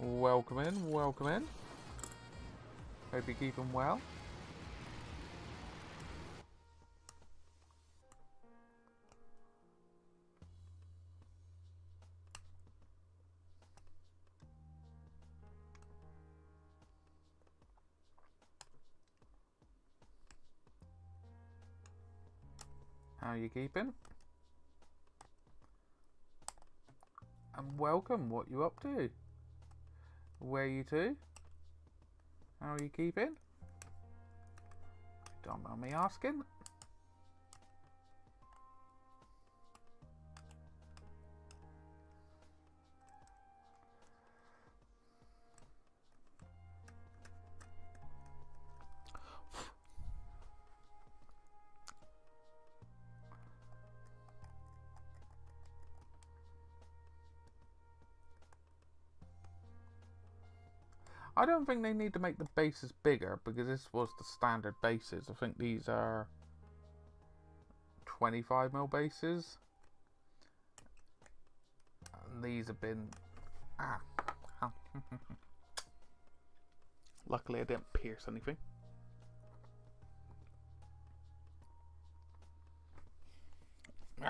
Welcome in, welcome in. Hope you're keeping well. How you keeping? And welcome, what you up to? Where you to? How are you keeping? Don't mind me asking. I don't think they need to make the bases bigger because this was the standard bases. I think these are 25mm bases. And these have been... Luckily I didn't pierce anything. You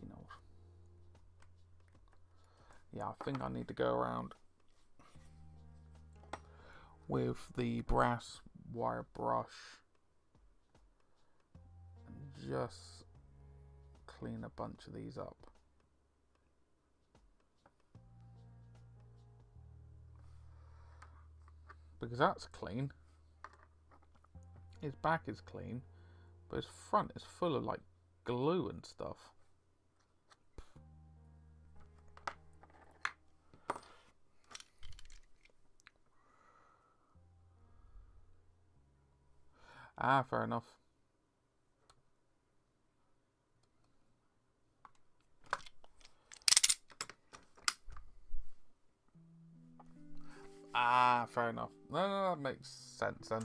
know. Yeah, I think I need to go around with the brass wire brush and just clean a bunch of these up. Because that's clean. His back is clean, but his front is full of like glue and stuff. Ah, fair enough. Ah, fair enough. No, that makes sense then.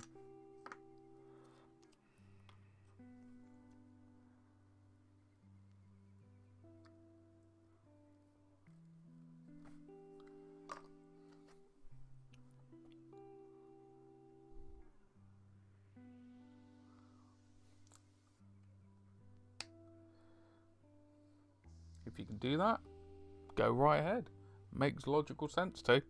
If you can do that, go right ahead. Makes logical sense too.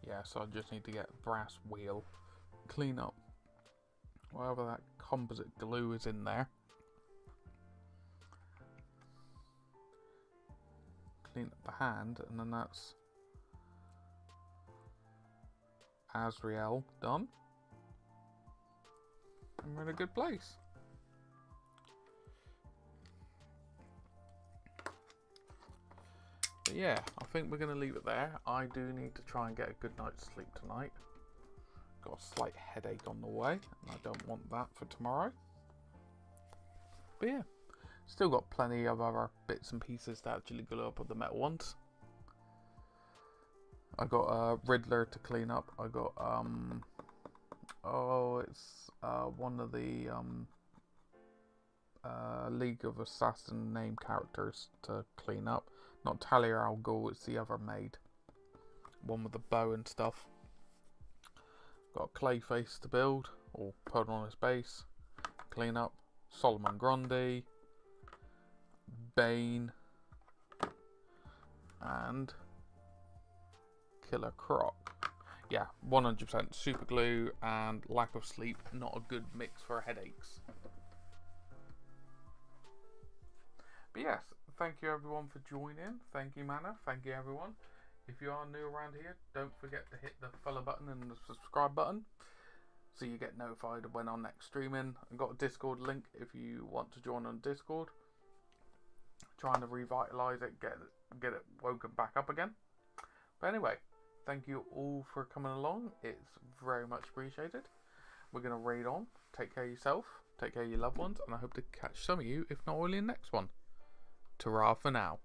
Yeah, so I just need to get a brass wheel, clean up whatever that composite glue is in there. Clean up the hand, and then that's Azrael done. And we're in a good place. But yeah, I think we're going to leave it there. I do need to try and get a good night's sleep tonight. Got a slight headache on the way, and I don't want that for tomorrow. But yeah, still got plenty of other bits and pieces to actually glue up with the metal ones. I got a Riddler to clean up. I got it's one of the League of Assassin name characters to clean up. Not Talia al Ghul, it's the other maid. One with the bow and stuff. Got a Clayface to build, or put on his base. Clean up. Solomon Grundy. Bane. And Killer Croc. Yeah, 100% super glue and lack of sleep. Not a good mix for headaches. But yes, thank you everyone for joining. Thank you, Mana. Thank you everyone. If you are new around here, don't forget to hit the follow button and the subscribe button so you get notified when I'm next streaming. I've got a Discord link if you want to join on Discord. Trying to revitalise it, get it woken back up again. But anyway, thank you all for coming along. It's very much appreciated. We're going to raid on. Take care of yourself. Take care of your loved ones. And I hope to catch some of you, if not all in the next one. Ta-ra for now.